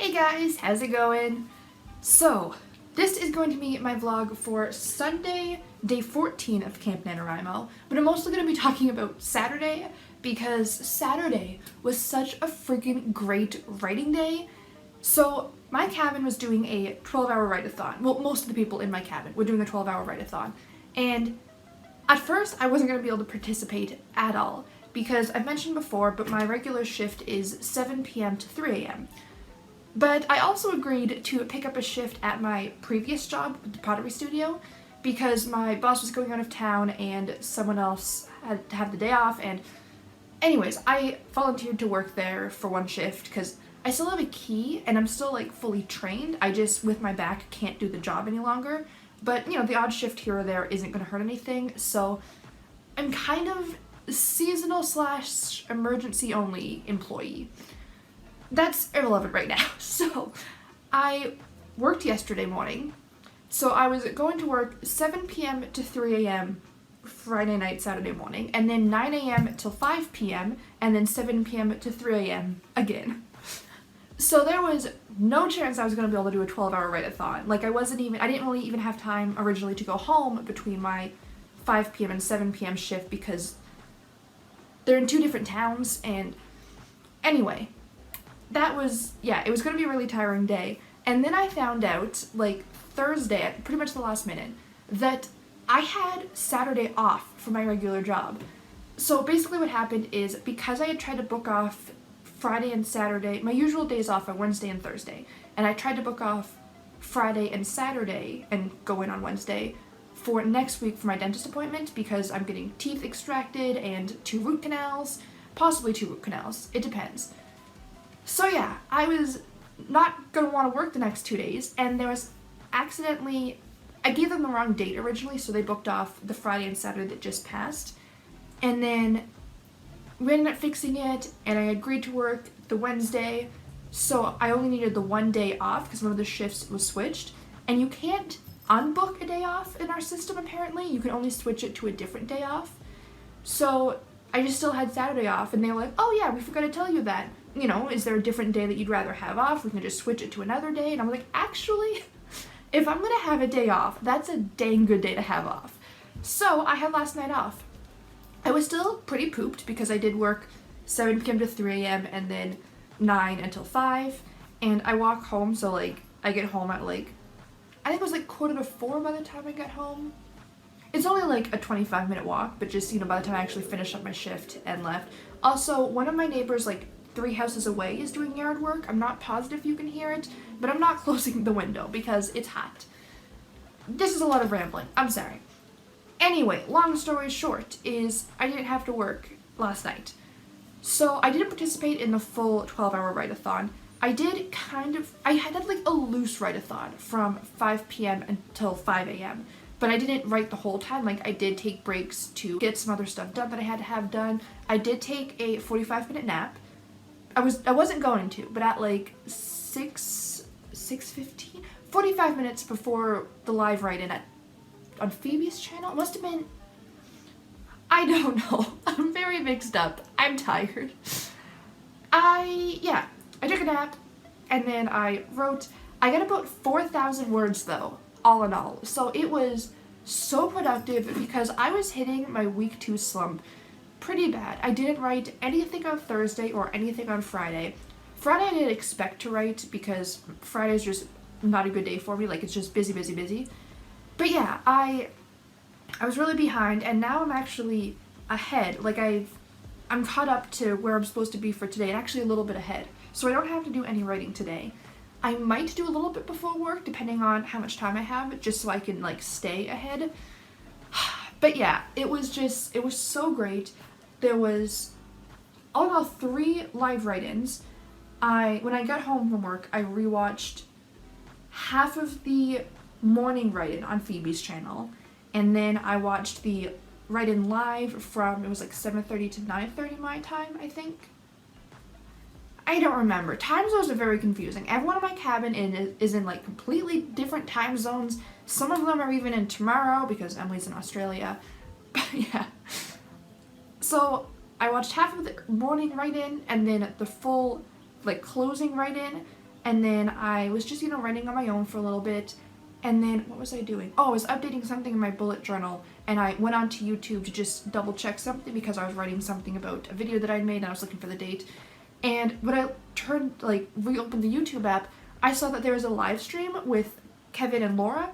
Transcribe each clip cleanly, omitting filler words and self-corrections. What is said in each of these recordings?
Hey guys, how's it going? So, this is going to be my vlog for Sunday, day 14 of Camp Nanowrimo, but I'm also going to be talking about Saturday because Saturday was such a freaking great writing day. So, my cabin was doing a 12-hour write-a-thon. Well, most of the people in my cabin were doing a 12-hour write-a-thon. And at first, I wasn't going to be able to participate at all because I've mentioned before, but my regular shift is 7 p.m. to 3 a.m. But I also agreed to pick up a shift at my previous job with the pottery studio because my boss was going out of town and someone else had to have the day off. And anyways, I volunteered to work there for one shift because I still have a key and I'm still like fully trained. I just, with my back, can't do the job any longer. But, you know, the odd shift here or there isn't going to hurt anything. So I'm kind of seasonal / emergency only employee. That's irrelevant right now. So I worked yesterday morning. So I was going to work 7 p.m. to 3 a.m. Friday night, Saturday morning, and then 9 a.m. till 5 p.m. and then 7 p.m. to 3 a.m. again. So there was no chance I was going to be able to do a 12-hour write-a-thon. Like I didn't really even have time originally to go home between my 5 p.m. and 7 p.m. shift because they're in two different towns. And anyway, it was going to be a really tiring day. And then I found out, like, Thursday, at pretty much the last minute, that I had Saturday off for my regular job. So basically what happened is, because I had tried to book off Friday and Saturday, my usual days off are Wednesday and Thursday, and I tried to book off Friday and Saturday and go in on Wednesday for next week for my dentist appointment because I'm getting teeth extracted and 2 root canals, possibly 2 root canals, it depends. So yeah, I was not going to want to work the next 2 days, and I gave them the wrong date originally, so they booked off the Friday and Saturday that just passed, and then we ended up fixing it, and I agreed to work the Wednesday, so I only needed the 1 day off because one of the shifts was switched, and you can't unbook a day off in our system apparently, you can only switch it to a different day off. So I just still had Saturday off, and they were like, oh yeah, we forgot to tell you that. You know, is there a different day that you'd rather have off? We can just switch it to another day. And I'm like, actually, if I'm going to have a day off, that's a dang good day to have off. So I had last night off. I was still pretty pooped because I did work 7 p.m. to 3 a.m. and then 9 until 5. And I walk home, so like, I get home at like, I think it was like 3:45 by the time I got home. It's only like a 25-minute walk, but just, you know, by the time I actually finished up my shift and left. Also, one of my neighbors, like 3 houses away, is doing yard work. I'm not positive you can hear it, but I'm not closing the window because it's hot. This is a lot of rambling. I'm sorry. Anyway, long story short is I didn't have to work last night. So I didn't participate in the full 12-hour write-a-thon. I had like a loose write-a-thon from 5 p.m. until 5 a.m. But I didn't write the whole time. Like, I did take breaks to get some other stuff done that I had to have done. I did take a 45-minute nap. I wasn't going to, but at like 6:15, 45 minutes before the live write-in on Phoebe's channel. It must have been, I don't know. I'm very mixed up. I'm tired. I took a nap, and then I wrote. I got about 4,000 words though, all in all. So it was so productive because I was hitting my week 2 slump pretty bad. I didn't write anything on Thursday or anything on Friday. Friday I didn't expect to write because Friday's just not a good day for me. Like, it's just busy, busy, busy. But yeah, I was really behind, and now I'm actually ahead. Like, I'm caught up to where I'm supposed to be for today, and actually a little bit ahead. So I don't have to do any writing today. I might do a little bit before work, depending on how much time I have, just so I can, like, stay ahead. But yeah, it was so great. There was all in all 3 live write-ins. When I got home from work, I rewatched half of the morning write-in on Phoebe's channel, and then I watched the write-in live from, it was like 7:30 to 9:30 my time, I think. I don't remember. Time zones are very confusing. Everyone in my cabin is in like completely different time zones. Some of them are even in tomorrow because Emily's in Australia. But yeah. So I watched half of the morning write-in and then the full like closing write-in, and then I was just, writing on my own for a little bit. And then what was I doing? Oh, I was updating something in my bullet journal, and I went onto YouTube to just double check something because I was writing something about a video that I'd made and I was looking for the date. And when I reopened the YouTube app, I saw that there was a live stream with Kevin and Laura,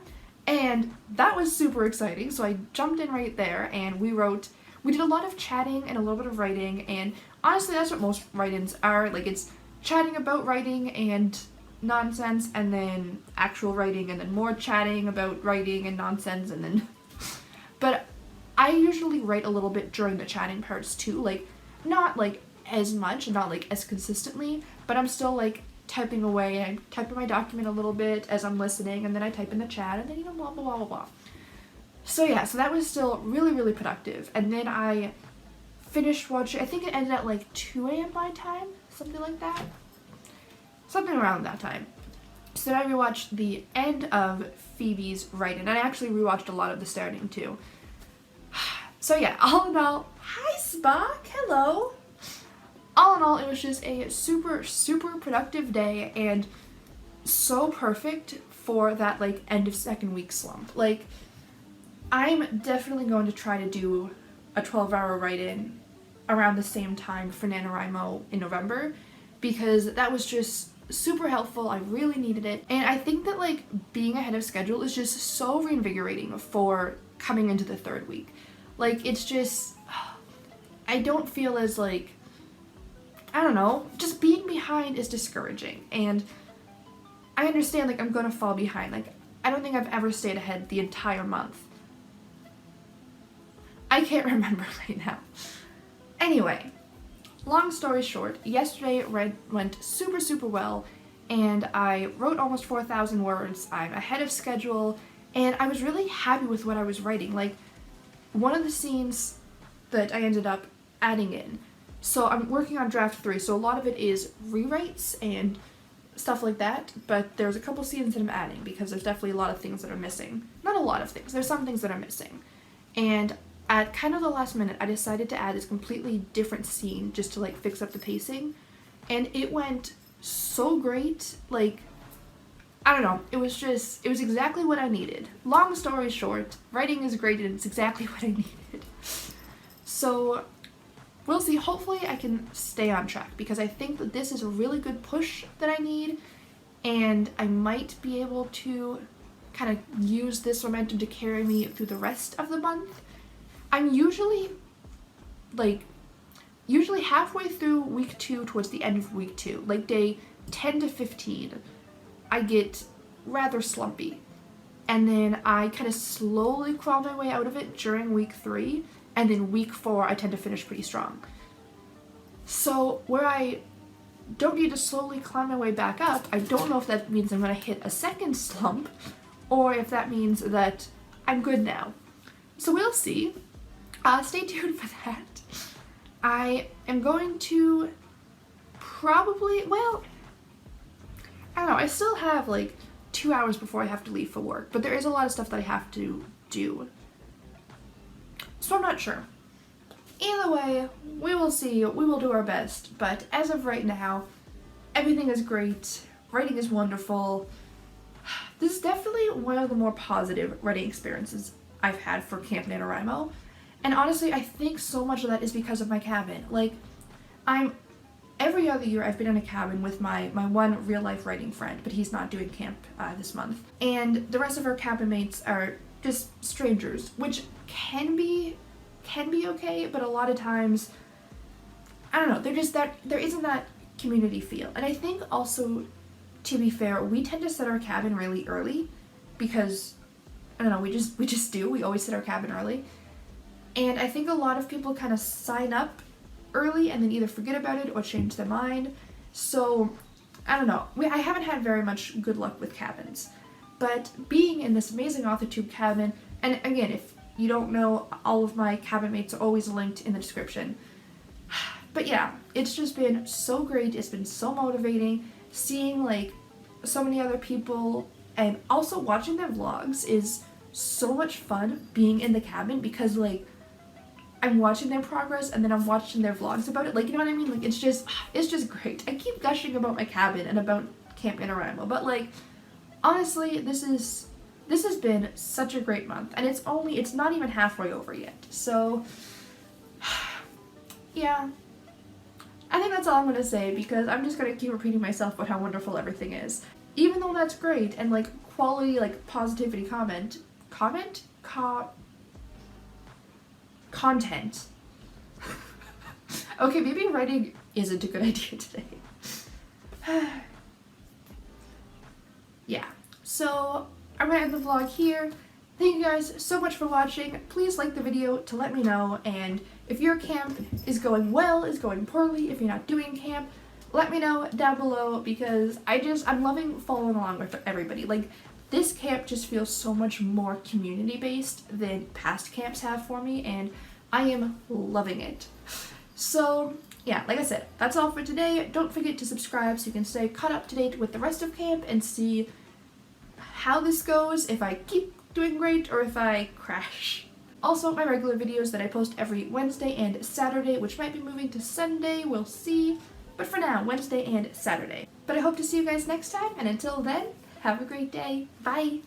and that was super exciting. So I jumped in right there, and we did a lot of chatting and a little bit of writing, and honestly that's what most write-ins are. Like, it's chatting about writing and nonsense, and then actual writing, and then more chatting about writing and nonsense, and then but I usually write a little bit during the chatting parts too, like not like as much, not like as consistently, but I'm still like typing away, and I type in my document a little bit as I'm listening, and then I type in the chat, and then blah blah blah blah blah. So yeah, so that was still really, really productive. And then I finished watching, I think it ended at like 2 a.m. my time, something like that. Something around that time. So then I rewatched the end of Phoebe's write-in, and I actually rewatched a lot of the starting too. So yeah, all in all, hi Spock, hello! All in all, it was just a super, super productive day, and so perfect for that like end of second week slump. Like, I'm definitely going to try to do a 12-hour write-in around the same time for Nanowrimo in November, because that was just super helpful. I really needed it, and I think that like being ahead of schedule is just so reinvigorating for coming into the third week. Like, it's just, I don't feel as like, I don't know, just being behind is discouraging, and I understand like I'm gonna fall behind. Like, I don't think I've ever stayed ahead the entire month. I can't remember right now. Anyway, long story short, yesterday went super, super well, and I wrote almost 4,000 words. I'm ahead of schedule, and I was really happy with what I was writing. Like, one of the scenes that I ended up adding in, so I'm working on draft 3, so a lot of it is rewrites and stuff like that, but there's a couple scenes that I'm adding because there's definitely a lot of things that are missing. Not a lot of things, there's some things that are missing. And at kind of the last minute, I decided to add this completely different scene just to like fix up the pacing, and it went so great. Like, I don't know, it was exactly what I needed. Long story short, writing is great and it's exactly what I needed. So we'll see. Hopefully I can stay on track, because I think that this is a really good push that I need, and I might be able to kind of use this momentum to carry me through the rest of the month. I'm usually halfway through week 2 towards the end of week 2, like day 10 to 15, I get rather slumpy. And then I kind of slowly crawl my way out of it during week 3, and then week 4 I tend to finish pretty strong. So where I don't need to slowly climb my way back up, I don't know if that means I'm going to hit a second slump, or if that means that I'm good now. So we'll see. Stay tuned for that. I am going to probably, well, I don't know, I still have like 2 hours before I have to leave for work, but there is a lot of stuff that I have to do. So I'm not sure. Either way, we will see, we will do our best, but as of right now, everything is great, writing is wonderful. This is definitely one of the more positive writing experiences I've had for Camp Nanowrimo. And honestly, I think so much of that is because of my cabin. Like, every other year I've been in a cabin with my one real life writing friend, but he's not doing camp this month. And the rest of our cabin mates are just strangers, which can be okay, but a lot of times, I don't know, there isn't that community feel. And I think also, to be fair, we tend to set our cabin really early because, I don't know, we just do. We always set our cabin early. And I think a lot of people kind of sign up early and then either forget about it or change their mind. So, I don't know. I haven't had very much good luck with cabins. But being in this amazing AuthorTube cabin, and again, if you don't know, all of my cabin mates are always linked in the description. But yeah, it's just been so great. It's been so motivating. Seeing like so many other people and also watching their vlogs is so much fun, being in the cabin, because like I'm watching their progress and then I'm watching their vlogs about it. Like, you know what I mean? Like, it's just great. I keep gushing about my cabin and about Camp Nanowrimo, but like, honestly, this has been such a great month, and it's not even halfway over yet, so yeah. I think that's all I'm gonna say, because I'm just gonna keep repeating myself about how wonderful everything is. Even though that's great, and like quality, like positivity content. Okay, maybe writing isn't a good idea today. Yeah, so I'm gonna end the vlog here. Thank you guys so much for watching. Please like the video to let me know, and if your camp is going well, is going poorly, if you're not doing camp, let me know down below, because I'm loving following along with everybody. Like, this camp just feels so much more community-based than past camps have for me, and I am loving it. So, yeah, like I said, that's all for today. Don't forget to subscribe so you can stay caught up to date with the rest of camp and see how this goes, if I keep doing great or if I crash. Also, my regular videos that I post every Wednesday and Saturday, which might be moving to Sunday, we'll see. But for now, Wednesday and Saturday. But I hope to see you guys next time, and until then, have a great day. Bye!